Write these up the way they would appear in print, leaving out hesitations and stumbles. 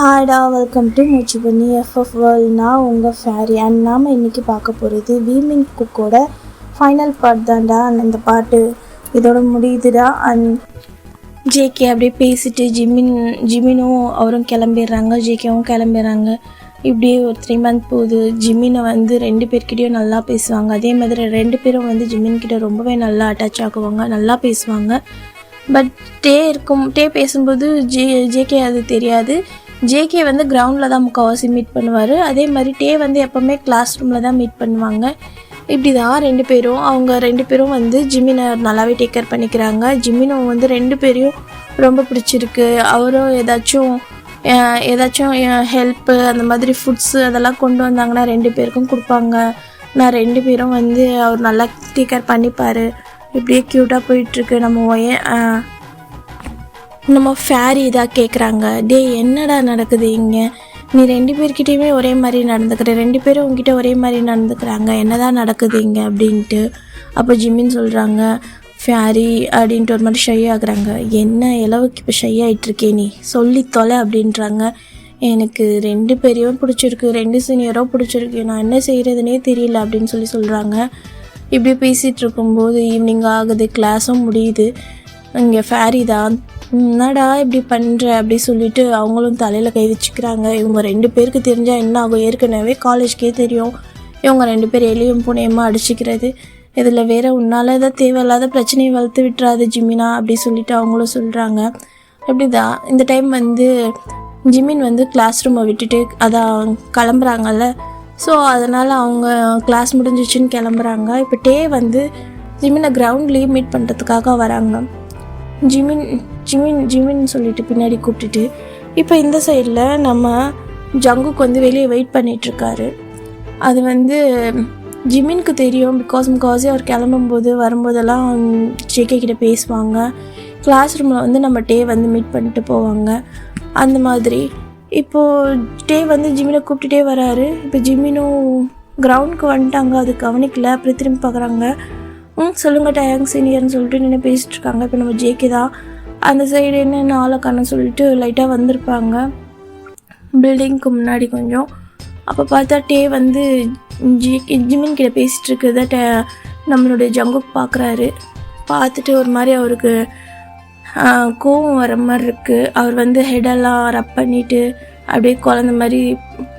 ஹாய்டா, welcome to மூச்சு பண்ணி FF world. நான் உங்கள் ஃபேரி அண்ட் நாம் இன்றைக்கி பார்க்க போகிறது வீமின் குக்கோட ஃபைனல் பார்ட் தான்டா. இந்த பாட்டு இதோட முடியுதுடா. அண்ட் ஜேகே அப்படியே பேசிட்டு ஜிமினும் அவரும் கிளம்பிடுறாங்க, ஜேகேவும் கிளம்பிடுறாங்க. இப்படியே ஒரு 3 month போகுது. ஜிமினை வந்து 2 பேர்கிட்டையும் நல்லா பேசுவாங்க. அதே மாதிரி 2 பேரும் வந்து ஜிமின்கிட்ட ரொம்பவே நல்லா அட்டாச் ஆகுவாங்க, நல்லா பேசுவாங்க. பட் டே பேசும்போது ஜேகே அது தெரியாது. ஜேகே வந்து கிரவுண்டில் தான் முக்கால்வாசி மீட் பண்ணுவார். அதே மாதிரி டே வந்து எப்போவுமே கிளாஸ் ரூமில் தான் மீட் பண்ணுவாங்க. இப்படி தான் 2 பேரும் அவங்க 2 பேரும் வந்து ஜிமினை நல்லாவே டேக் கேர் பண்ணிக்கிறாங்க. ஜிமினும் வந்து 2 பேரையும் ரொம்ப பிடிச்சிருக்கு. அவரும் ஏதாச்சும் ஹெல்ப்பு அந்த மாதிரி ஃபுட்ஸு அதெல்லாம் கொண்டு வந்தாங்கன்னா 2 பேருக்கும் கொடுப்பாங்க. நான் 2 பேரும் வந்து அவர் நல்லா டேக் கேர் பண்ணிப்பார். இப்படியே க்யூட்டாக போயிட்டுருக்கு. நம்ம ஃபேரி இதாக கேட்குறாங்க, டே என்னடா நடக்குது இங்கே? நீ 2 பேர்கிட்டையுமே ஒரே மாதிரி நடந்துக்கிற, 2 பேரும் உங்ககிட்ட ஒரே மாதிரி நடந்துக்கிறாங்க, என்னதான் நடக்குது இங்கே அப்படின்ட்டு. அப்போ ஜிமின் சொல்கிறாங்க, ஃபேரி அப்படின்ட்டு ஒரு மாதிரி ஷை ஆகுறாங்க. என்ன அளவுக்கு இப்போ ஷை ஆகிட்டுருக்கே, நீ சொல்லி தொலை அப்படின்றாங்க. எனக்கு 2 பேரையும் பிடிச்சிருக்கு, 2 சீனியரும் பிடிச்சிருக்கு, நான் என்ன செய்கிறதுனே தெரியல அப்படின்னு சொல்கிறாங்க. இப்படி பேசிகிட்டு இருக்கும்போது ஈவினிங் ஆகுது, கிளாஸும் முடியுது. இங்கே ஃபேரி தான், என்னடா இப்படி பண்ணுற அப்படி சொல்லிட்டு அவங்களும் தலையில் கை வச்சுக்கிறாங்க. இவங்க 2 பேருக்கு தெரிஞ்சால் என்ன ஆகும்? ஏற்கனவே காலேஜ்க்கே தெரியும் இவங்க 2 பேர் எலியும் புனையமாக அடிச்சிக்கிறது. இதில் வேறு உன்னால் ஏதாவது தேவையில்லாத பிரச்சனையை வளர்த்து விட்டுறாது ஜிமினா அப்படி சொல்லிட்டு அவங்களும் சொல்கிறாங்க. இப்படி தான் இந்த டைம் வந்து ஜிமின் வந்து கிளாஸ் ரூமை விட்டுட்டு அதான் கிளம்புறாங்கல்ல. ஸோ அதனால் அவங்க கிளாஸ் முடிஞ்சிச்சின்னு கிளம்புறாங்க. இப்போ டே வந்து ஜிமினை கிரவுண்ட்லேயே மீட் பண்ணுறதுக்காக வராங்க. ஜிமின் சொல்லிட்டு பின்னாடி கூப்பிட்டுட்டு இப்போ இந்த சைடில் நம்ம ஜங்குக்கு வந்து வெளியே வெயிட் பண்ணிகிட்ருக்காரு. அது வந்து ஜிமினுக்கு தெரியும். முக்கால்வாசி அவர் கிளம்பும்போது வரும்போதெல்லாம் ஜேகே கிட்ட பேசுவாங்க. கிளாஸ் ரூமில் வந்து நம்ம டே வந்து மீட் பண்ணிட்டு போவாங்க. அந்த மாதிரி இப்போது டே வந்து ஜிமினை கூப்பிட்டுட்டே வராரு. இப்போ ஜிமினும் கிரவுண்டுக்கு வந்துட்டாங்க, அது கவனிக்கல. அப்புறம் திரும்பி பார்க்குறாங்க. சொல்லுங்கள் டயாங் சீனியர்னு சொல்லிட்டு நின்று பேசிகிட்டு இருக்காங்க. இப்போ நம்ம ஜேகே தான் அந்த சைடு என்னென்ன ஆளக்கானு சொல்லிட்டு லைட்டாக வந்திருப்பாங்க பில்டிங்க்கு முன்னாடி கொஞ்சம். அப்போ பார்த்தா டே வந்து ஜிமின் கிட்ட பேசிகிட்டு இருக்கிறத நம்மளுடைய ஜங்குக்கு பார்க்குறாரு. பார்த்துட்டு ஒரு மாதிரி அவருக்கு கோவம் வர மாதிரி இருக்குது. அவர் வந்து ஹெடெல்லாம் ரப் பண்ணிவிட்டு அப்படியே குழந்த மாதிரி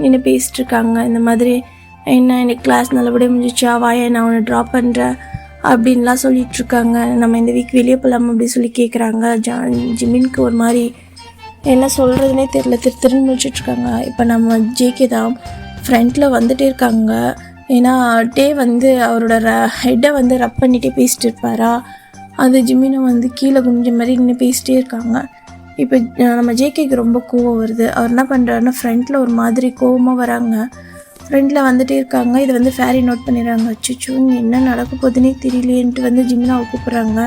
நின்று பேசிகிட்ருக்காங்க. இந்த மாதிரி என்ன எனக்கு கிளாஸ் நல்லபடியாக முடிஞ்சிச்சா, வாயை நான் அவனை ட்ராப் பண்ணுறேன் அப்படின்லாம் சொல்லிகிட்ருக்காங்க. நம்ம இந்த வீக் வெளியே போகலாமா அப்படி சொல்லி கேட்குறாங்க. ஜிமினுக்கு ஒரு மாதிரி என்ன சொல்கிறதுனே தெரில, திருன்னு முடிச்சிட்ருக்காங்க. இப்போ நம்ம ஜேகே தான் ஃப்ரண்ட்டில் வந்துகிட்டே இருக்காங்க. ஏன்னா டே வந்து அவரோட ஹெட்டை வந்து ரப் பண்ணிகிட்டே பேசிகிட்டு இருப்பாரா, அது ஜிமினும் வந்து கீழே குனிஞ்ச மாதிரி நின்று பேசிகிட்டே இருக்காங்க. இப்போ நம்ம ஜேகேக்கு ரொம்ப கோவம் வருது. அவர் என்ன பண்ணுறாருன்னா ஃப்ரண்ட்டில் ஒரு மாதிரி கோவமாக வராங்க. ஃப்ரெண்டில் வந்துகிட்டே இருக்காங்க. இதை வந்து ஃபேரி நோட் பண்ணிடுறாங்க. அச்சோ இங்கே என்ன நடக்க போகுதுன்னே தெரியலேன்ட்டு வந்து ஜிமினாவை கூப்பிட்றாங்க.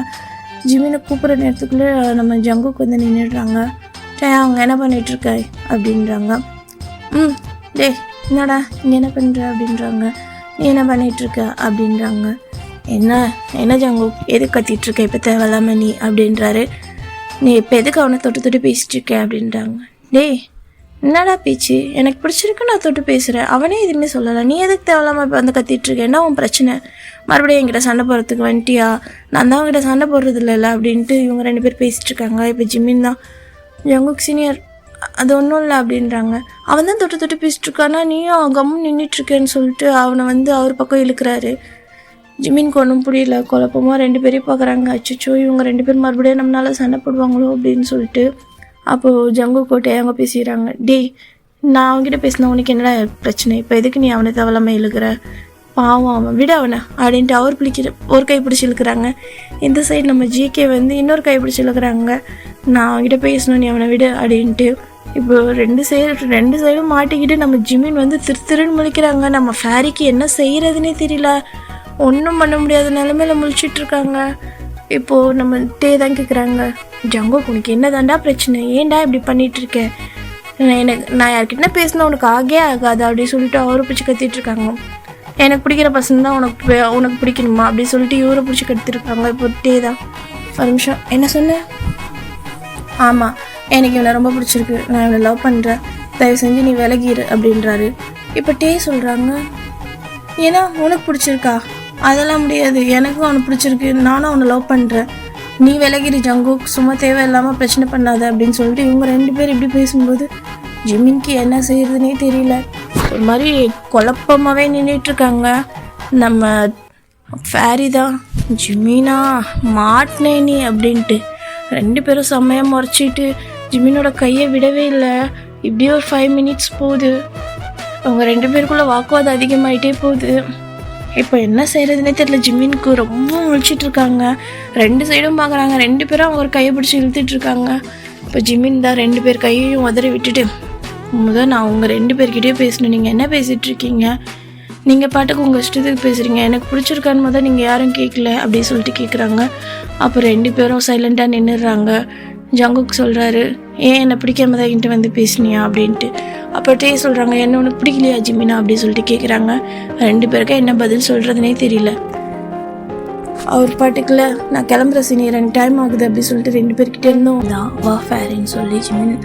ஜிமினை கூப்பிட்ற நேரத்துக்குள்ளே நம்ம ஜங்குக்கு வந்து நின்றுடுறாங்க. அவங்க என்ன பண்ணிகிட்ருக்க அப்படின்றாங்க. டே என்னடா இங்கே என்ன பண்ணுற அப்படின்றாங்க. நீ என்ன பண்ணிகிட்ருக்க அப்படின்றாங்க. என்ன ஜங்கு எதுக்கு கத்திகிட்ருக்க இப்போ தேவையில்லாம நீ அப்படின்றாரு. நீ இப்போ எதுக்கு அவனை தொட்டு பேசிகிட்ருக்க அப்படின்றாங்க. டேய் என்னடா பேச்சு, எனக்கு பிடிச்சிருக்கு, நான் தொட்டு பேசுகிறேன், அவனே எதுவுமே சொல்லலை, நீ எதுக்கு தேவையில்லாமல் இப்போ வந்து கத்திகிட்ருக்க, என்ன உன் பிரச்சனை, மறுபடியும் என்கிட்ட சண்டை போடுறதுக்கு வந்துட்டியா, நான் தான் அவங்ககிட்ட சண்டை போடுறது இல்லைல்ல அப்படின்ட்டு இவங்க 2 பேர் பேசிகிட்ருக்காங்க. இப்போ ஜிமின் தான் ஜங்குக் சீனியர் அது ஒன்றும் இல்லை அப்படின்றாங்க. அவன் தான் தொட்டு பேசிகிட்ருக்கானா, நீயும் கம்முன்னு நின்றுட்டுருக்கேன்னு சொல்லிட்டு அவனை வந்து அவர் பக்கம் இழுக்கிறாரு. ஜிமினுக்கு ஒன்றும் புரியல, குழப்பமாக 2 பேரையும் பார்க்குறாங்க. அச்சோ இவங்க 2 பேர் மறுபடியும் நம்மளால சண்டை போடுவாங்களோ அப்படின்னு சொல்லிட்டு அப்போது ஜங்கு கோட்டை அவங்க பேசிக்கிறாங்க. டேய் நான் அவங்ககிட்ட பேசினா உனக்கு என்னடா பிரச்சனை, இப்போ எதுக்கு நீ அவனை தேவலாமல் இழுக்கிற, பாவம் அவன், விட அவனை அப்படின்ட்டு அவர் ஒரு கை பிடிச்சி இழுக்கிறாங்க. இந்த சைடு நம்ம ஜேகே வந்து இன்னொரு கை பிடிச்சி இழுக்கிறாங்க. நான் அவங்ககிட்ட பேசணும், நீ அவனை விடு அப்படின்ட்டு. இப்போ 2 சைடும் மாட்டிக்கிட்டு நம்ம ஜிமின் வந்து திருன்னு முழிக்கிறாங்க. நம்ம ஃபேரிக்கு என்ன செய்கிறதுனே தெரியல, ஒன்றும் பண்ண முடியாத நிலமையில முழிச்சிட்ருக்காங்க. இப்போது நம்ம டே தான் கேட்குறாங்க, ஜங்கோ உனக்கு என்ன தாண்டா பிரச்சனை, ஏன்டா இப்படி பண்ணிகிட்ருக்கேன், நான் யார்கிட்ட பேசினா உனக்கு ஆகே ஆகாது அப்படின்னு சொல்லிட்டு அவரை பிடிச்சி கத்திட்டுருக்காங்க. எனக்கு பிடிக்கிற பசங்க தான் உனக்கு பிடிக்கணுமா அப்படின்னு சொல்லிட்டு இவரை பிடிச்சி கத்திருக்காங்க. இப்போ டே தான் ஒரு நிமிஷம் என்ன சொன்னேன், ஆமாம் எனக்கு இவனை ரொம்ப பிடிச்சிருக்கு, நான் இவனை லவ் பண்ணுறேன், தயவு செஞ்சு நீ விலகிரு அப்படின்றாரு. இப்போ டே சொல்கிறாங்க, ஏன்னா உனக்கு பிடிச்சிருக்கா? அதெல்லாம் முடியாது, எனக்கும் அவனை பிடிச்சிருக்கு, நானும் அவனை லவ் பண்ணுறேன், நீ விலகிரு ஜங்குக், சும்மா தேவையில்லாமல் பிரச்சனை பண்ணாத அப்படின்னு சொல்லிட்டு இவங்க 2 பேர் இப்படி பேசும்போது ஜிமின்க்கு என்ன செய்யறதுனே தெரியல. ஒரு மாதிரி குழப்பமாகவே நின்றுட்டுருக்காங்க. நம்ம ஃபேரி தான், ஜிமினா மாட்டினே நீ அப்படின்ட்டு 2 பேரும் செம்மையாக முறைச்சிட்டு ஜிமினோட கையை விடவே இல்லை. இப்படியே ஒரு 5 மினிட்ஸ் போகுது. அவங்க 2 பேருக்குள்ளே வாக்குவாதம் அதிகமாகிட்டே போகுது. இப்போ என்ன செய்கிறதுனே தெரியல. ஜிமினுக்கு ரொம்ப முழிச்சிட்ருக்காங்க. 2 சைடும் பார்க்குறாங்க. 2 பேரும் அவங்க ஒரு கையை பிடிச்சி இழுத்துட்ருக்காங்க. இப்போ ஜிமின் தான் 2 பேர் கையையும் உதறி விட்டுட்டு, நான் உங்கள் 2 பேர்கிட்டயே பேசணும், நீங்கள் என்ன பேசிகிட்ருக்கீங்க, நீங்கள் பாட்டுக்கு உங்கள் இஷ்டத்துக்கு பேசுகிறீங்க, எனக்கு பிடிச்சிருக்கான்னு நீங்கள் யாரும் கேட்கல அப்படின்னு சொல்லிட்டு கேட்குறாங்க. அப்போ 2 பேரும் சைலண்ட்டாக நின்றுடுறாங்க. ஜங்குக் சொல்கிறாரு, ஏன் என்னை பிடிக்காம தான் என்கிட்ட வந்து பேசுனியா அப்படின்ட்டு. அப்போ டே சொல்கிறாங்க, என்ன உனக்கு பிடிக்கலையா ஜிமினா அப்படின்னு சொல்லிட்டு கேட்குறாங்க. 2 பேருக்கா என்ன பதில் சொல்கிறதுனே தெரியல. அவர் பாட்டுக்குள்ள, நான் கிளம்புற சீனியர், எனக்கு டைம் ஆகுது அப்படின்னு சொல்லிட்டு 2 பேர்கிட்ட இருந்தோம் தான் வா ஃபேரின்னு சொல்லி ஜிமின்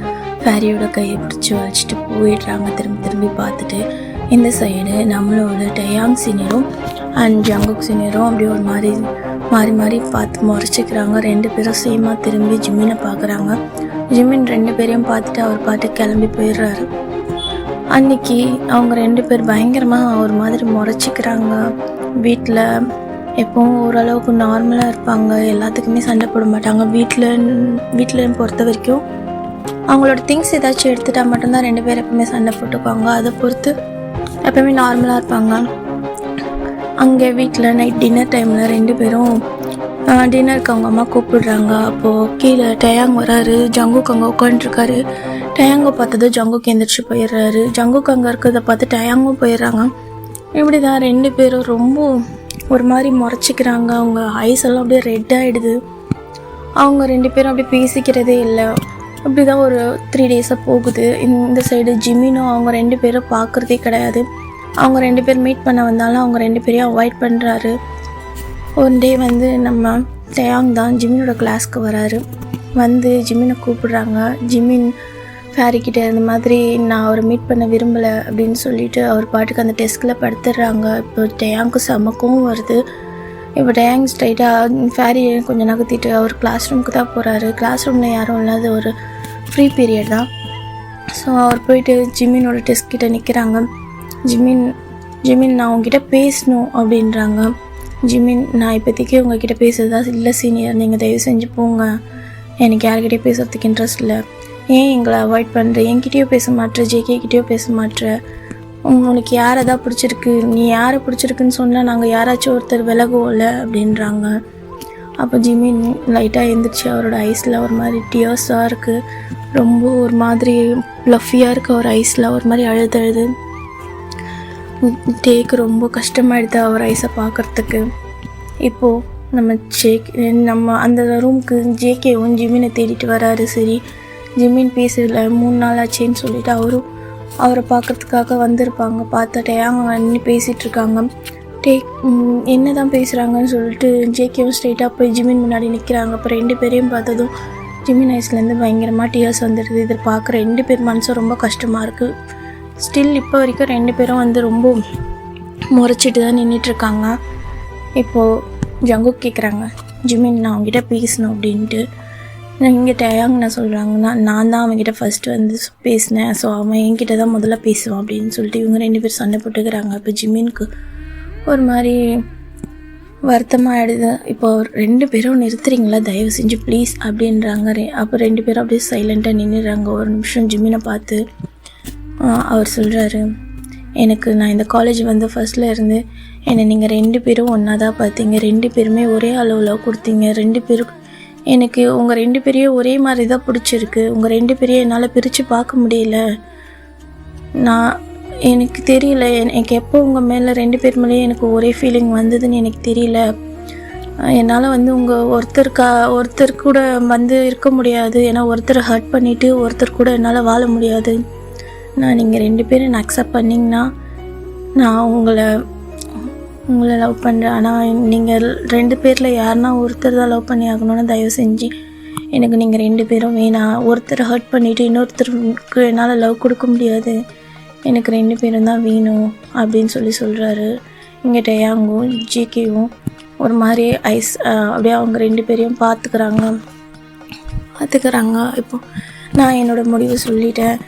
ஃபேரியோட கையை பிடிச்சி வச்சுட்டு போயிடுறாங்க. திரும்பி பார்த்துட்டு இந்த சைடு நம்மளோட டயாங் சீனியரும் அண்ட் ஜங்குக் சீனியரும் அப்படியே ஒரு மாறி மாறி பார்த்து முறைச்சிக்கிறாங்க. 2 பேரும் சேமாக திரும்பி ஜிமினை பார்க்குறாங்க. ஜிமின் 2 பேரையும் பார்த்துட்டு அவர் பாட்டு கிளம்பி போயிடுறாரு. அன்னைக்கு அவங்க 2 பேர் பயங்கரமாக ஒரு மாதிரி முறைச்சிக்கிறாங்க. வீட்டில் எப்போவும் ஓரளவுக்கு நார்மலாக இருப்பாங்க, எல்லாத்துக்குமே சண்டை போட மாட்டாங்க. வீட்டில் பொறுத்த வரைக்கும் அவங்களோட திங்ஸ் ஏதாச்சும் எடுத்துட்டா மட்டும்தான் 2 பேர் எப்பவுமே சண்டை போட்டுக்குவாங்க. அதை பொறுத்து எப்பவுமே நார்மலாக இருப்பாங்க. அங்கே வீட்டில் நைட் டின்னர் டைமில் 2 பேரும் டின்னருக்கு அவங்க அம்மா கூப்பிடுறாங்க. அப்போது கீழே டயாங் வராரு. ஜங்குக் அங்கே உட்காந்துருக்காரு. டயாங்கை பார்த்ததும் ஜங்குக் எந்திரிச்சு போயிடுறாரு. ஜங்குக் அங்கே இருக்கிறத பார்த்து டயாங்கும் போயிடுறாங்க. இப்படி தான் 2 பேரும் ரொம்ப ஒரு மாதிரி முறைச்சிக்கிறாங்க. அவங்க ஐஸ் எல்லாம் அப்படியே ரெட் ஆகிடுது. அவங்க 2 பேரும் அப்படியே பேசிக்கிறதே இல்லை. அப்படி தான் ஒரு 3 டேஸாக போகுது. இந்த சைடு ஜிமினும் அவங்க 2 பேரும் பார்க்குறதே கிடையாது. அவங்க 2 பேர் மீட் பண்ண வந்தாலும் அவங்க 2 பேரையும் அவாய்ட் பண்ணுறாரு. ஒரு டே வந்து நம்ம டயாங் தான் ஜிமினோட கிளாஸ்க்கு வராரு. வந்து ஜிமினை கூப்பிடுறாங்க. ஜிமின் ஃபேரிக்கிட்ட இந்த மாதிரி நான் அவரை மீட் பண்ண விரும்பலை அப்படின்னு சொல்லிட்டு அவர் பாட்டுக்கு அந்த டெஸ்கில் படுத்துடுறாங்க. இப்போ டயாங்க்கு செமக்கும் வருது. இப்போ டயாங் ஸ்ட்ரைட்டாக ஃபேரி கொஞ்சம் நகர்த்திட்டு அவர் கிளாஸ் ரூமுக்கு தான் போகிறாரு. கிளாஸ் ரூமில் யாரும் இல்லாத ஒரு ஃப்ரீ பீரியட் தான். ஸோ அவர் போயிட்டு ஜிமினோட டெஸ்க் கிட்டே நிற்கிறாங்க. ஜிமின் நான் உங்ககிட்ட பேசணும் அப்படின்றாங்க. ஜிமின், நான் இப்போதைக்கு உங்ககிட்ட பேசுறதா இல்லை சீனியர், நீங்கள் தயவு செஞ்சு போங்க, எனக்கு யார்கிட்டயும் பேசுறதுக்கு இன்ட்ரெஸ்ட் இல்லை. ஏன் எங்களை அவாய்ட் பண்ணுற, என்கிட்டயும் பேச மாட்டேற, ஜேகேக்கிட்டேயும் பேச மாட்டேற, உனக்கு யாரை தான் பிடிச்சிருக்கு, நீ யாரை பிடிச்சிருக்குன்னு சொன்னால் நாங்கள் யாராச்சும் ஒருத்தர் விலகுவோம்ல அப்படின்றாங்க. அப்போ ஜிமின் லைட்டாக எழுந்திரிச்சு அவரோட ஐஸில் ஒரு மாதிரி டியர்ஸாக இருக்குது, ரொம்ப ஒரு மாதிரி ப்ளஃபியாக இருக்குது அவர் ஐஸில், ஒரு மாதிரி அழுது டேக்கு ரொம்ப கஷ்டமாயிடுது அவர் ஐஸை பார்க்குறதுக்கு. இப்போது நம்ம அந்த ரூமுக்கு ஜேகேவும் ஜிமினை தேடிட்டு வராரு. சரி, ஜிமின் பேசல 3 நாள் ஆச்சேன்னு சொல்லிட்டு அவரை பார்க்குறதுக்காக வந்திருப்பாங்க. பார்த்தா டேயாங் நின்று பேசிகிட்ருக்காங்க. என்ன தான் பேசுகிறாங்கன்னு சொல்லிட்டு ஜேகேவும் ஸ்ட்ரெயிட்டாக போய் ஜிமின் முன்னாடி நிற்கிறாங்க. அப்போ 2 பேரையும் பார்த்ததும் ஜிமின் ஐஸ்லேருந்து பயங்கரமாக டியர்ஸ் வந்துடுது. இதை பார்க்குற 2 பேர் மனசும் ரொம்ப கஷ்டமாக இருக்குது. ஸ்டில் இப்போ வரைக்கும் 2 பேரும் வந்து ரொம்ப முறைச்சிட்டு தான் நின்றுட்டுருக்காங்க. இப்போது ஜங்குக் கேட்குறாங்க, ஜிமின் நான் அவங்ககிட்ட பேசணும் அப்படின்ட்டு. இங்கே டயாங் என்ன சொல்கிறாங்கன்னா, நான் தான் அவங்ககிட்ட ஃபஸ்ட்டு வந்து பேசினேன், ஸோ அவன் என்கிட்ட தான் முதல்ல பேசுவான் அப்படின்னு சொல்லிட்டு இவங்க 2 பேர் சண்டை போட்டுக்கிறாங்க. இப்போ ஜிமினுக்கு ஒரு மாதிரி வருத்தமாக ஆகிடுது. இப்போ 2 பேரும் நிறுத்துறீங்களா தயவு செஞ்சு ப்ளீஸ் அப்படின்றாங்க. அப்போ 2 பேரும் அப்படியே சைலண்ட்டாக நின்றுறாங்க. ஒரு நிமிஷம் ஜிமினை பார்த்து அவர் சொல்கிறாரு, நான் இந்த காலேஜ் வந்து ஃபஸ்ட்டில் இருந்து என்னை நீங்கள் 2 பேரும் ஒன்றா தான் பார்த்தீங்க, 2 பேருமே ஒரே அளவில் கொடுத்தீங்க, 2 பேரும் எனக்கு உங்கள் 2 பேரையும் ஒரே மாதிரி தான் பிடிச்சிருக்கு, உங்கள் 2 பேரையும் என்னால் பிரித்து பார்க்க முடியல, எனக்கு தெரியல, எனக்கு எப்போ உங்கள் மேலே 2 பேர் மேலேயும் எனக்கு ஒரே ஃபீலிங் வந்ததுன்னு எனக்கு தெரியல, என்னால் வந்து உங்கள் ஒருத்தர் கூட வந்து இருக்க முடியாது, ஏன்னா ஒருத்தர் ஹர்ட் பண்ணிவிட்டு ஒருத்தர் கூட என்னால் வாழ முடியாது, நீங்கள் 2 பேரும் என்னை அக்செப்ட் பண்ணிங்கன்னா நான் உங்களை லவ் பண்ணுறேன், ஆனால் நீங்கள் 2 பேரில் யாருன்னா ஒருத்தர் தான் லவ் பண்ணி ஆகணும்னு தயவு செஞ்சு எனக்கு நீங்கள் 2 பேரும் வேணாம். ஒருத்தரை ஹர்ட் பண்ணிவிட்டு இன்னொருத்தருக்கு என்னால் லவ் கொடுக்க முடியாது, எனக்கு 2 பேரும் தான் வேணும் அப்படின்னு சொல்கிறாரு. இங்கே டயாங்கும் ஜிகேவும் ஒரு மாதிரி அப்படியே அவங்க 2 பேரையும் பார்த்துக்கிறாங்க. இப்போ நான் என்னோடய முடிவை சொல்லிட்டேன்.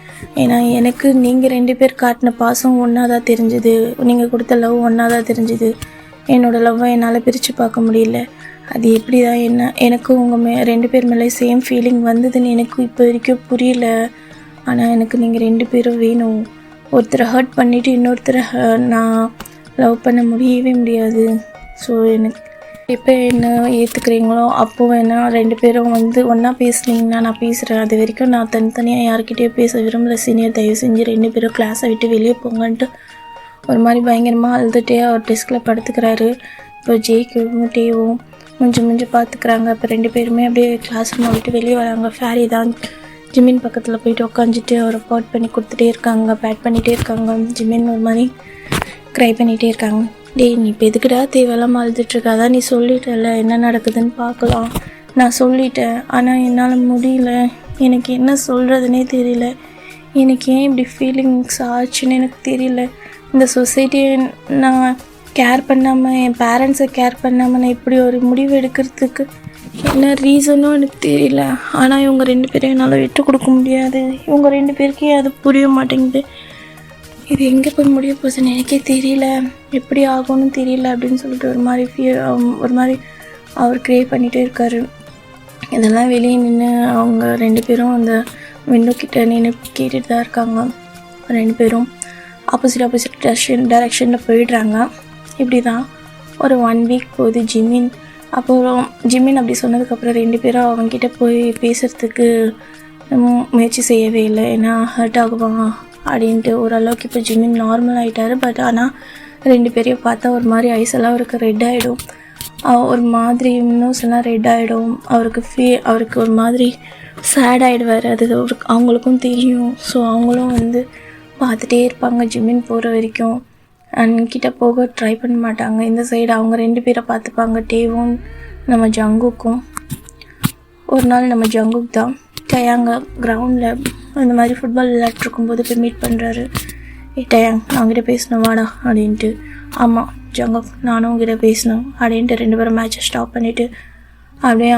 ஏன்னா எனக்கு நீங்கள் 2 பேர் காட்டின பாசம் ஒன்றா தான் தெரிஞ்சுது, நீங்கள் கொடுத்த லவ் ஒன்றா தான் தெரிஞ்சுது. என்னோடய லவ்வை என்னால் பிரித்து பார்க்க முடியல. அது எப்படி தான் எனக்கு உங்கள் 2 பேர் மேலே சேம் ஃபீலிங் வந்ததுன்னு எனக்கு இப்போ வரைக்கும் புரியல. ஆனால் எனக்கு நீங்கள் 2 பேரும் வேணும். ஒருத்தரை ஹர்ட் பண்ணிவிட்டு இன்னொருத்தரை நான் லவ் பண்ண முடியவே முடியாது. ஸோ எனக்கு எப்போ என்ன ஏற்றுக்கிறீங்களோ அப்போ வேணால் 2 பேரும் ஒன்றா பேசுனீங்கன்னா நான் பேசுகிறேன். அது வரைக்கும் நான் தனித்தனியாக யார்கிட்டேயும் பேச விரும்பல. சீனியர் தயவு செஞ்சு 2 பேரும் கிளாஸை விட்டு வெளியே போங்கன்ட்டு ஒரு மாதிரி பயங்கரமாக அழுதுகிட்டே அவர் டெஸ்கில் படுத்துக்கிறாரு. இப்போ ஜேக்கும் டேவும் முடிஞ்சு பார்த்துக்கிறாங்க. இப்போ 2 பேருமே அப்படியே கிளாஸ் ரூமை விட்டு வெளியே வராங்க. ஃபேரி தான் ஜிமின் பக்கத்தில் போயிட்டு உட்காந்துட்டு அவரை பாட் பண்ணி கொடுத்துட்டே இருக்காங்க, பேட் பண்ணிகிட்டே இருக்காங்க. ஜிமின் ஒரு மாதிரி க்ரை பண்ணிகிட்டே இருக்காங்க. டேய், நீ இப்போ எதுக்குடா தேவையில்லாமல் அழுதுட்டுருக்க? அதான் நீ சொல்லிட்டல, என்ன நடக்குதுன்னு பார்க்கலாம். நான் சொல்லிட்டேன், ஆனால் என்னால் முடியல. எனக்கு என்ன சொல்கிறதுனே தெரியல. எனக்கு ஏன் இப்படி ஃபீலிங்ஸ் ஆச்சுன்னு எனக்கு தெரியல. இந்த சொசைட்டியை நான் கேர் பண்ணாமல், என் பேரண்ட்ஸை கேர் பண்ணாமல் நான் இப்படி ஒரு முடிவு எடுக்கிறதுக்கு என்ன ரீசனும் எனக்கு தெரியல. ஆனால் இவங்க 2 பேரையும் என்னால் விட்டு கொடுக்க முடியாது. இவங்க 2 பேருக்கே அது புரிய மாட்டேங்குது. இது எங்கே போய் முடிய போகுதுன்னு எனக்கே தெரியல, எப்படி ஆகும்னு தெரியல அப்படின்னு சொல்லிட்டு ஒரு மாதிரி அவர் க்ரியேட் பண்ணிகிட்டே இருக்கார். இதெல்லாம் வெளியே நின்று அவங்க 2 பேரும் அந்த விண்டோ கிட்ட நின்று கேட்டுட்டு தான் இருக்காங்க. 2 பேரும் ஆப்போசிட் டைரெக்ஷனில் போயிடுறாங்க. இப்படி தான் ஒரு 1 வீக் போகுது. ஜிமின் அப்படி சொன்னதுக்கப்புறம் 2 பேரும் அவங்ககிட்ட போய் பேசுகிறதுக்கு முயற்சி செய்யவே இல்லை. ஏன்னா ஹர்ட் ஆகுவாங்க அப்படின்ட்டு. ஓரளவுக்கு இப்போ ஜிமின் நார்மல் ஆகிட்டார். பட் ஆனால் 2 பேரையும் பார்த்தா ஒரு மாதிரி ஐஸெல்லாம் அவருக்கு ரெட் ஆகிடும், ஒரு மாதிரி நோஸ் எல்லாம் ரெட் ஆகிடும். அவருக்கு ஒரு மாதிரி சேட் ஆகிடுவார். அது அவங்களுக்கும் தெரியும். ஸோ அவங்களும் பார்த்துட்டே இருப்பாங்க ஜிமின் போகிற வரைக்கும். அன்கிட்ட போக ட்ரை பண்ண மாட்டாங்க. இந்த சைடு அவங்க 2 பேரை பார்த்துப்பாங்க, டேவும் நம்ம ஜங்குக்கும். ஒரு நாள் நம்ம ஜங்குக் தான் டயாங்க கிரவுண்டில் இந்த மாதிரி ஃபுட்பால் விளையாட்டுருக்கும்போது போய் மீட் பண்ணுறாரு. டயாங், நான் உங்ககிட்ட பேசணும் வாடா அப்படின்ட்டு. ஆமாம் ஜங்குக், நானும் உங்ககிட்ட பேசணும் அப்படின்ட்டு 2 பேரும் மேட்சை ஸ்டாப் பண்ணிவிட்டு அப்படியே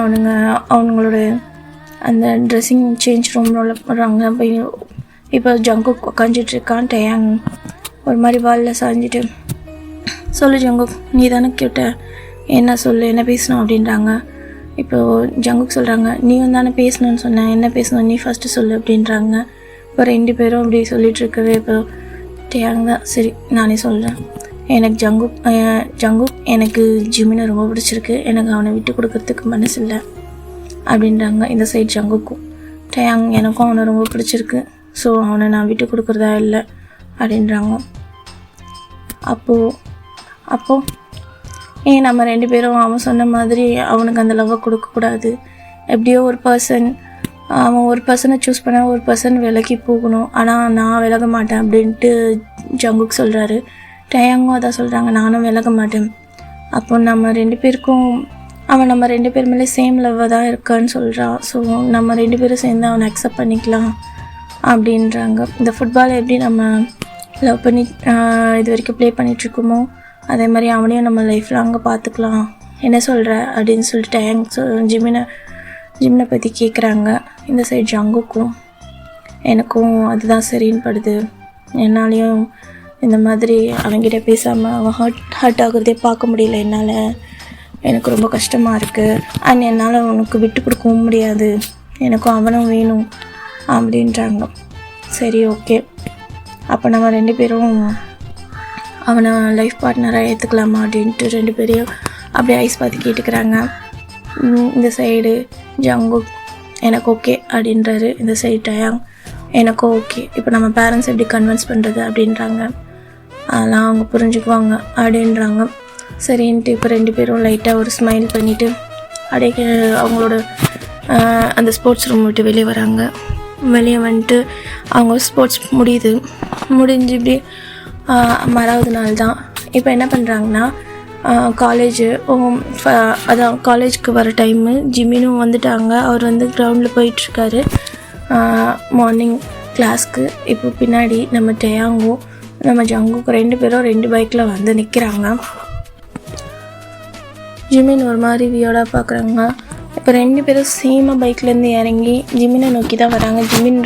அவங்களோட அந்த ட்ரெஸ்ஸிங் சேஞ்ச் ரூமில் போடுறாங்க. போய் இப்போ ஜங்குக் உட்காந்துட்ருக்கான். டயாங் ஒரு மாதிரி வாலில் சாஞ்சிட்டு, சொல்லு ஜங்குக், நீ தானே கேட்ட, என்ன சொல்லு, என்ன பேசணும் அப்படின்றாங்க. இப்போது ஜங்குக் சொல்கிறாங்க, நீயும் தானே பேசணுன்னு சொன்னேன், என்ன பேசணும் நீ ஃபஸ்ட்டு சொல்லு அப்படின்றாங்க. இப்போ 2 பேரும் அப்படி சொல்லிகிட்ருக்கவே இப்போ டயாங் தான், சரி நானே சொல்கிறேன். எனக்கு ஜங்குக் எனக்கு ஜிமினை ரொம்ப பிடிச்சிருக்கு, எனக்கு அவனை விட்டு கொடுக்கறதுக்கு மனசு இல்லை அப்படின்றாங்க. இந்த சைட் ஜங்குக்கும், டயாங் எனக்கும் அவனை ரொம்ப பிடிச்சிருக்கு, ஸோ அவனை நான் விட்டு கொடுக்குறதா இல்லை அப்படின்றாங்க. அப்போது ஏன் நம்ம 2 பேரும் அவன் சொன்ன மாதிரி அவனுக்கு அந்த லவ்வை கொடுக்கக்கூடாது? எப்படியோ அவன் ஒரு பர்சனை சூஸ் பண்ண ஒரு பர்சன் விலகி போகணும், ஆனால் நான் விலக மாட்டேன் அப்படின்ட்டு ஜங்குக் சொல்கிறாரு. டயாங்கும் அதான் சொல்கிறாங்க, நானும் விலக மாட்டேன். அப்போ நம்ம 2 பேருக்கும் அவன் நம்ம 2 பேர் மேலே சேம் லவ்வாக தான் இருக்கான்னு சொல்கிறான். ஸோ நம்ம 2 பேரும் சேர்ந்து அவனை அக்செப்ட் பண்ணிக்கலாம் அப்படின்றாங்க. இந்த ஃபுட்பாலை எப்படி நம்ம லவ் பண்ணி இது வரைக்கும் ப்ளே பண்ணிகிட்ருக்கோமோ அதே மாதிரி அவனையும் நம்ம லைஃப்பில் அங்கே பார்த்துக்கலாம், என்ன சொல்கிற அப்படின்னு சொல்லிட்டு டயாங் ஜிமினை பற்றி கேட்குறாங்க. இந்த சைட் ஜங்குக்கும் எனக்கும் அதுதான் சரின்னு படுது. என்னாலையும் இந்த மாதிரி அவன்கிட்ட பேசாமல் அவன் ஹர்ட் ஆகுறதே பார்க்க முடியல என்னால். எனக்கு ரொம்ப கஷ்டமாக இருக்குது. அண்ட் என்னால் அவனுக்கு விட்டு கொடுக்கவும் முடியாது, எனக்கும் அவனும் வேணும் அப்படின்றாங்க. சரி ஓகே, அப்போ நம்ம 2 பேரும் அவனை லைஃப் பார்ட்னராக ஏற்றுக்கலாமா அப்படின்ட்டு 2 பேரையும் அப்படியே ஐஸ் பார்த்து கேட்டுக்கிறாங்க. இந்த சைடு ஜங்குக் எனக்கு ஓகே அப்படின்றாரு. இந்த சைடு டயாங் எனக்கும் ஓகே, இப்போ நம்ம பேரண்ட்ஸ் எப்படி கன்வின்ஸ் பண்ணுறது அப்படின்றாங்க. அதெல்லாம் அவங்க புரிஞ்சுக்குவாங்க அப்படின்றாங்க. சரின்ட்டு இப்போ 2 பேரும் லைட்டாக ஒரு ஸ்மைல் பண்ணிவிட்டு அப்படியே அவங்களோட அந்த ஸ்போர்ட்ஸ் ரூம் விட்டு வெளியே வராங்க. வெளியே வந்துட்டு அவங்க ஸ்போர்ட்ஸ் முடிஞ்சு இப்படி 6வது நாள் தான். இப்போ என்ன பண்ணுறாங்கன்னா காலேஜு அதான் காலேஜுக்கு வர டைமு. ஜிமினும் வந்துட்டாங்க. அவர் வந்து கிரவுண்டில் போயிட்டுருக்காரு மார்னிங் கிளாஸ்க்கு. இப்போ பின்னாடி நம்ம டேயாங்கும் நம்ம ஜங்குக்கு 2 பேரும் 2 பைக்கில் வந்து நிற்கிறாங்க. ஜிமின் ஒரு மாதிரி வியோடாக பார்க்குறாங்க. இப்போ 2 பேரும் சேமாக பைக்லேருந்து இறங்கி ஜிமினை நோக்கி தான் வராங்க. ஜிமின்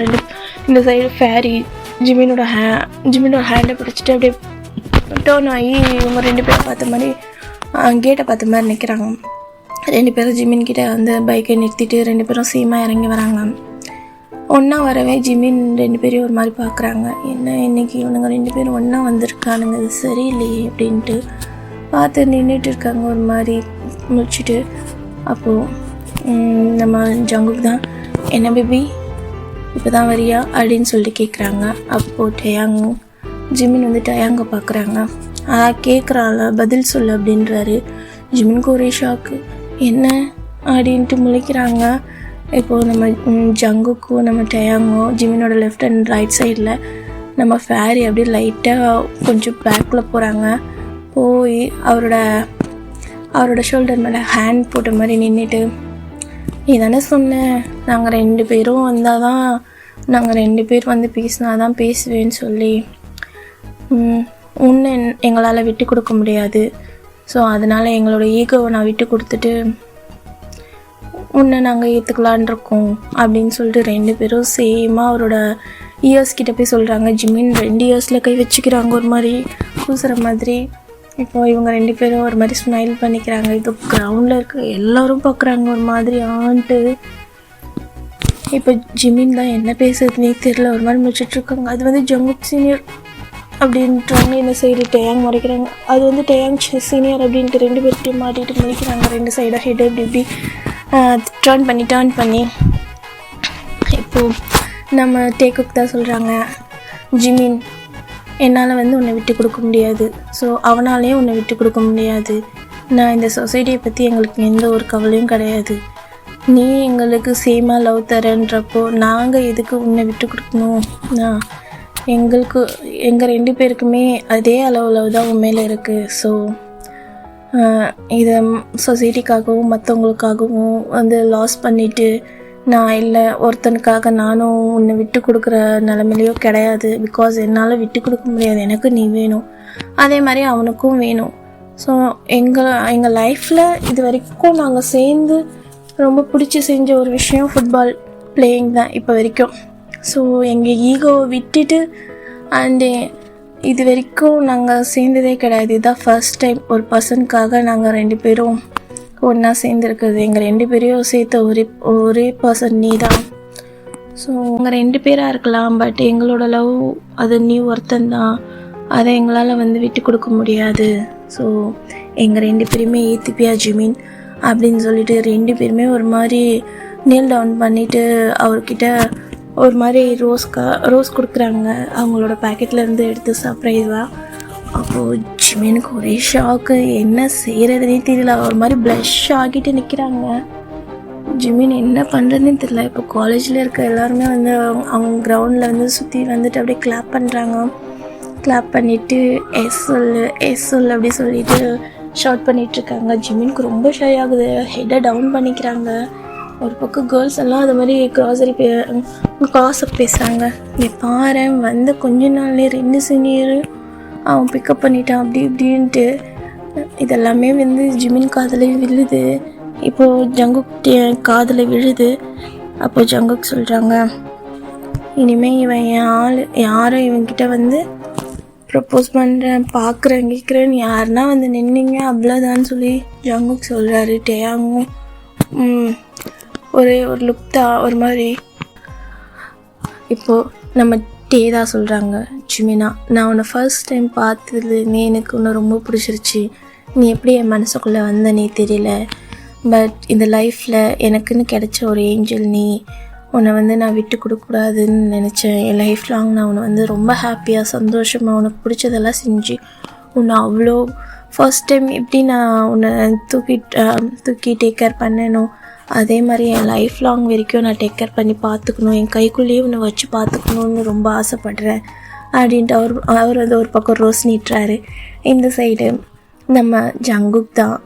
இந்த சைடு ஃபேரி ஜிமினோட ஹேண்டை பிடிச்சிட்டு அப்படியே டோன் ஆகி இவங்க 2 பேரும் பார்த்த மாதிரி கேட்டை பார்த்த மாதிரி நிற்கிறாங்க. 2 பேரும் ஜிமின் கிட்டே வந்து பைக்கை நிறுத்திட்டு 2 பேரும் சேமாக இறங்கி வராங்க. ஒன்றா வரவே ஜிமின் 2 பேரையும் ஒரு மாதிரி பார்க்குறாங்க. என்ன இன்றைக்கி இவனுங்க 2 பேரும் ஒன்றா வந்திருக்கானுங்க, இது சரியில்லையே அப்படின்ட்டு பார்த்து நின்றுட்டு இருக்காங்க ஒரு மாதிரி முடிச்சுட்டு. அப்போது நம்ம ஜங்குக்கு தான், என்ன பேபி இப்போ தான் வரியா அப்படின்னு சொல்லிட்டு கேட்குறாங்க. அப்போது ஜிமின் வந்து டயாங்கை பார்க்குறாங்க. கேட்குறாள், பதில் சொல்லு அப்படின்றாரு. ஜிமினுக்கு ஒரே ஷாக்கு, என்ன அப்படின்ட்டு முழிக்கிறாங்க. இப்போது நம்ம ஜங்குக்கும் நம்ம டயாங்கோ ஜிமினோட லெஃப்ட் அண்ட் ரைட் சைடில் நம்ம ஃபேரி அப்படியே லைட்டாக கொஞ்சம் பேக்கில் போகிறாங்க. போய் அவரோட ஷோல்டர் மேலே ஹேண்ட் போட்ட மாதிரி நின்றுட்டு, நீ தானே சொன்னேன் நாங்கள் 2 பேரும் வந்தால் தான், நாங்கள் 2 பேர் வந்து பேசினா தான் பேசுவேன்னு சொல்லி, உன்னை எங்களால் விட்டு கொடுக்க முடியாது. ஸோ அதனால் எங்களோட ஈகோவை நான் விட்டு கொடுத்துட்டு உன்னை நாங்கள் ஏற்றுக்கலான் இருக்கோம் அப்படின்னு சொல்லிட்டு 2 பேரும் சேமாக அவரோட இயர்ஸ் கிட்ட போய் சொல்கிறாங்க. ஜிமின் 2 இயர்ஸில் கை வச்சுக்கிறாங்க ஒரு மாதிரி கூசுகிற மாதிரி. இப்போ இவங்க 2 பேரும் ஒரு மாதிரி ஸ்மைல் பண்ணிக்கிறாங்க. இது கிரவுண்டில் இருக்க எல்லோரும் பார்க்குறாங்க ஒரு மாதிரி ஆன்ட்டு. இப்போ ஜிமின் தான் என்ன பேசுறதுனே தெரியல, ஒரு மாதிரி முடிச்சிட்ருக்காங்க. அது வந்து ஜங்குக் சீனியர் அப்படின்றாங்க. இந்த சைடு டேயாங் மறைக்கிறாங்க. அது வந்து டேயாங் சீனியர் அப்படின்ட்டு 2 பேர்கிட்டையும் மாட்டிகிட்டு முடிக்கிறாங்க. 2 சைடாக ஹெட் இப்படி டர்ன் பண்ணி இப்போது நம்ம டேக்குக்கு தான் சொல்கிறாங்க, ஜிமின் என்னால் வந்து உன்னை விட்டு கொடுக்க முடியாது, ஸோ அவனாலே உன்னை விட்டு கொடுக்க முடியாது. நான் இந்த சொசைட்டியை பற்றி எங்களுக்கு எந்த ஒரு கவலையும் கிடையாது. நீ எங்களுக்கு சேமாக லவ் தரேன்றப்போ நாங்கள் எதுக்கு உன்னை விட்டு கொடுக்கணும்? எங்கள் 2 பேருக்குமே அதே அளவு லவ் தான் உன் மேலே இருக்குது. ஸோ இதை சொசைட்டிக்காகவும் மற்றவங்களுக்காகவும் வந்து லாஸ் பண்ணிவிட்டு நான் இல்லை, ஒருத்தனுக்காக நானும் உன்னை விட்டு கொடுக்குற நிலமையிலையோ கிடையாது. பிகாஸ் என்னால் விட்டு கொடுக்க முடியாது, எனக்கு நீ வேணும், அதே மாதிரி அவனுக்கும் வேணும். ஸோ எங்கள் லைஃப்பில் இது வரைக்கும் நாங்கள் சேர்ந்து ரொம்ப பிடிச்சி செஞ்ச ஒரு விஷயம் ஃபுட்பால் பிளேயிங் தான் இப்போ வரைக்கும். ஸோ எங்கள் ஈகோவை விட்டுட்டு அண்டு இது வரைக்கும் நாங்கள் சேர்ந்ததே கிடையாது. இதுதான் ஃபர்ஸ்ட் டைம் ஒரு பர்சனுக்காக நாங்கள் 2 பேரும் ஒன்றா சேர்ந்துருக்குது. எங்கள் 2 பேரையும் சேர்த்த ஒரே பர்சன் நீ தான். ஸோ உங்கள் 2 பேராக இருக்கலாம், பட் எங்களோட லவ் அது நீ ஒருத்தந்தான், அதை எங்களால் வந்து விட்டு கொடுக்க முடியாது. ஸோ எங்கள் 2 பேருமே ஏற்றுப்பியா ஜிமின் அப்படின்னு சொல்லிட்டு 2 பேருமே ஒரு மாதிரி நீல் டவுன் பண்ணிவிட்டு அவர்கிட்ட ஒரு மாதிரி ரோஸ் கொடுக்குறாங்க அவங்களோட பேக்கெட்லேருந்து எடுத்து சர்ப்ரைஸாக. அப்போது ஜிமினுக்கு ஒரே ஷாக்கு, என்ன செய்கிறதுனே தெரியல. ஒரு மாதிரி ப்ளஷ் ஆகிட்டு நிற்கிறாங்க. ஜிமின் என்ன பண்ணுறதுனே தெரியல. இப்போ காலேஜில் இருக்க எல்லாருமே வந்து அவங்க கிரவுண்டில் வந்து சுற்றி வந்துட்டு அப்படியே கிளாப் பண்ணுறாங்க. கிளாப் பண்ணிவிட்டு எஸ் சொல் அப்படி சொல்லிட்டு ஷார்ட் பண்ணிகிட்ருக்காங்க. ஜிமினுக்கு ரொம்ப ஷை ஆகுது, ஹெட்டை டவுன் பண்ணிக்கிறாங்க. ஒரு பக்கம் கேர்ள்ஸ் எல்லாம் அது மாதிரி காசப் பேசுகிறாங்க. நீ பாரு வந்து கொஞ்ச நாள்லேயே 2 சீனியரும் அவன் பிக்கப் பண்ணிட்டான் அப்படி இப்படின்ட்டு. இதெல்லாமே வந்து ஜிமின் காதில் விழுது. இப்போது ஜங்குக் காதில் விழுது. அப்போது ஜங்குக் சொல்கிறாங்க, இனிமேல் இவன் என் ஆள், யாரும் இவன்கிட்ட வந்து ப்ரப்போஸ் பண்ணுறேன் பார்க்குறேன் கேட்குறேன்னு யாருன்னா வந்து நின்னீங்க அவ்வளோதான்னு சொல்லி ஜங்குக் சொல்கிறாரு. டேயாங்கும் ஒரு லுக் தான் ஒரு மாதிரி. இப்போது நம்ம டேதா சொல்கிறாங்க, ஜிமினா நான் உன்னை ஃபர்ஸ்ட் டைம் பார்த்தது நீ எனக்கு உன்னை ரொம்ப பிடிச்சிருச்சு. நீ எப்படி என் மனசுக்குள்ளே வந்தனே தெரியல, பட் இந்த லைஃப்பில் எனக்குன்னு கிடைச்ச ஒரு ஏஞ்சல் நீ. உன்னை வந்து நான் விட்டு கொடுக்கக்கூடாதுன்னு நினச்சேன். என் லைஃப் லாங் நான் உன்னை வந்து ரொம்ப ஹாப்பியாக சந்தோஷமாக உனக்கு பிடிச்சதெல்லாம் செஞ்சு உன்னை அவ்வளோ ஃபர்ஸ்ட் டைம் எப்படி நான் உன்னை தூக்கி டேக் கேர் பண்ணணும், அதே மாதிரி என் லைஃப் லாங் வரைக்கும் நான் டேக் கேர் பண்ணி பார்த்துக்கணும், என் கைக்குள்ளேயே உன்னை வச்சு பார்த்துக்கணுன்னு ரொம்ப ஆசைப்பட்றேன் அப்படின்ட்டு அவர் வந்து ஒரு பக்கம் ரோஸ் நீட்டுறாரு. இந்த சைடு நம்ம ஜங்குக் தான்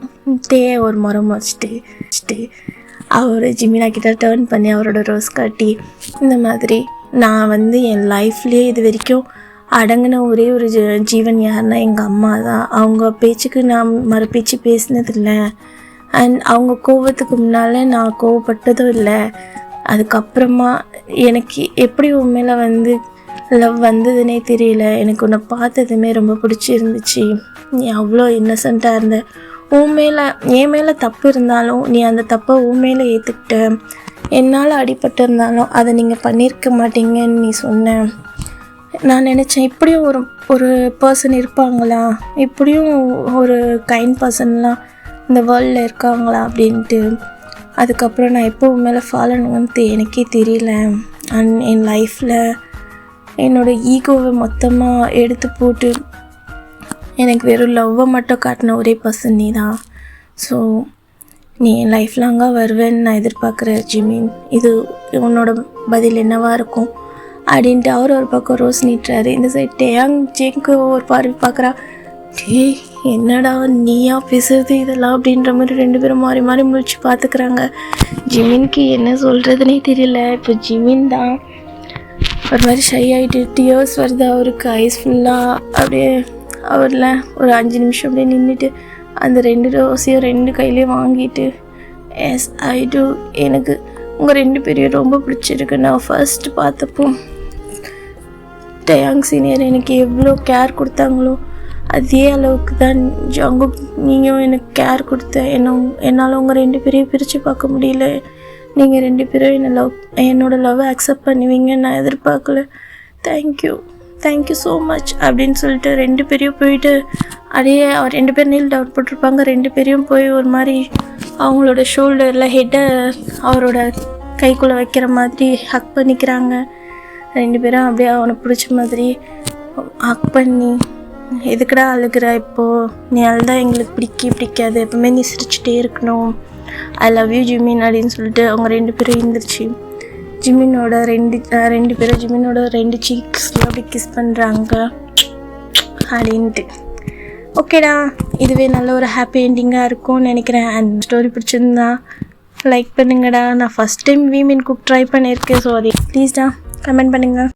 ஒரு முறம் வச்சுட்டு அவர் ஜிமினா கிட்ட டேர்ன் பண்ணி அவரோட ரோஸ் காட்டி இந்த மாதிரி நான் வந்து என் லைஃப்லேயே இது வரைக்கும் அடங்கின ஒரே ஒரு ஜீவன் யாருன்னா எங்கள் அம்மா தான். அவங்க பேச்சுக்கு நான் மறுபேச்சு பேசினதில்லை. அண்ட் அவங்க கோபத்துக்கு முன்னால் நான் கோவப்பட்டதும் இல்லை. அதுக்கப்புறமா எனக்கு எப்படி உன் மேலே வந்து லவ் வந்ததுன்னே தெரியல. எனக்கு உன்னை பார்த்ததுமே ரொம்ப பிடிச்சிருந்துச்சு. நீ அவ்வளோ இன்னசென்ட்டாக இருந்த. என் மேலே தப்பு இருந்தாலும் நீ அந்த தப்பை உன் மேலே ஏற்றுக்கிட்ட. என்னால் அடிபட்டு இருந்தாலும் அதை நீங்கள் பண்ணியிருக்க மாட்டீங்கன்னு நீ சொன்ன. நான் நினச்சேன் இப்படியும் ஒரு பர்சன் இருப்பாங்களா, இப்படியும் ஒரு கைண்ட் பர்சன்லாம் இந்த வேர்ல்டில் இருக்காங்களா அப்படின்ட்டு. அதுக்கப்புறம் நான் எப்போ உன் மேலே ஃபாலோனுங்கன்னு எனக்கே தெரியல. அண்ட் என் லைஃப்பில் என்னோடய ஈகோவை மொத்தமாக எடுத்து போட்டு எனக்கு வெறும் லவ்வை மட்டும் காட்டின ஒரே பர்சன் நீ தான். ஸோ நீ என் லைஃப் லாங்காக வருவேன்னு நான் எதிர்பார்க்குறேன் ஜிமின். இது உன்னோட பதில் என்னவாக இருக்கும் அப்படின்ட்டு அவர் ஒரு பக்கம் ரோஸ் நீட்டுறாரு. இந்த சைட் டேயாங் ஜேங்க்கு ஒரு பார்வை பார்க்குறா. என்னடா நீயா பேசுறது இதெல்லாம் அப்படின்ற மாதிரி ரெண்டு பேரும் மாறி மாறி முழிச்சு பார்த்துக்கிறாங்க. ஜிமின்க்கு என்ன சொல்கிறதுனே தெரியல. இப்போ ஜிமின் தான் ஒரு மாதிரி ஷை ஆகிட்டு டியர்ஸ் வருது அவருக்கு. ஐஸ் ஃபுல்லாக அப்படியே அவரில் ஒரு 5 நிமிஷம் அப்படியே நின்றுட்டு அந்த 2 ரோஸையும் 2 கையிலையும் வாங்கிட்டு, எஸ் ஐ டூ, எனக்கு உங்கள் 2 பேரையும் ரொம்ப பிடிச்சிருக்கு. நான் ஃபர்ஸ்ட் பார்த்தப்போ டயாங் சீனியர் எனக்கு எவ்வளோ கேர் கொடுத்தாங்களோ அதே அளவுக்கு தான் ஜங்குக் நீயும் எனக்கு கேர் கொடுத்த. என்னால் உங்கள் 2 பேரையும் பிரித்து பார்க்க முடியல. நீங்கள் 2 பேரும் என்னோடய லவ்வை அக்செப்ட் பண்ணுவீங்கன்னு நான் எதிர்பார்க்கல. தேங்க்யூ ஸோ மச் அப்படின்னு சொல்லிட்டு 2 பேரையும் போயிட்டு அப்படியே அவர் 2 பேர் நீல் டவுன் போட்டிருப்பாங்க. 2 பேரையும் போய் ஒரு மாதிரி அவங்களோட ஷோல்டரில் ஹெட்டை அவரோட கைக்குள்ளே வைக்கிற மாதிரி ஹக் பண்ணிக்கிறாங்க. 2 பேரும் அப்படியே அவனை பிடிச்ச மாதிரி ஹக் பண்ணி, எதுக்கடா அழுகிற இப்போது, நீ அழுதான் எங்களுக்கு பிடிக்காது, எப்பவுமே நீ சிரிச்சுட்டே இருக்கணும், ஐ லவ் யூ ஜிமின் அப்படின்னு சொல்லிட்டு அவங்க 2 பேரும் எழுந்திரிச்சு ஜிமினோட 2 பேரும் ஜிமினோட 2 சீக்ஸில் அப்படி கிஸ் பண்ணுறாங்க அப்படின்ட்டு. ஓகேடா, இதுவே நல்ல ஒரு ஹாப்பி என்டிங்காக இருக்கும்னு நினைக்கிறேன். அண்ட் ஸ்டோரி பிடிச்சிருந்தா லைக் பண்ணுங்கடா. நான் ஃபஸ்ட் டைம் வீ மீன் குக் ட்ரை பண்ணியிருக்கேன். ஸோ அதை ப்ளீஸ்டா கமெண்ட் பண்ணுங்கள்.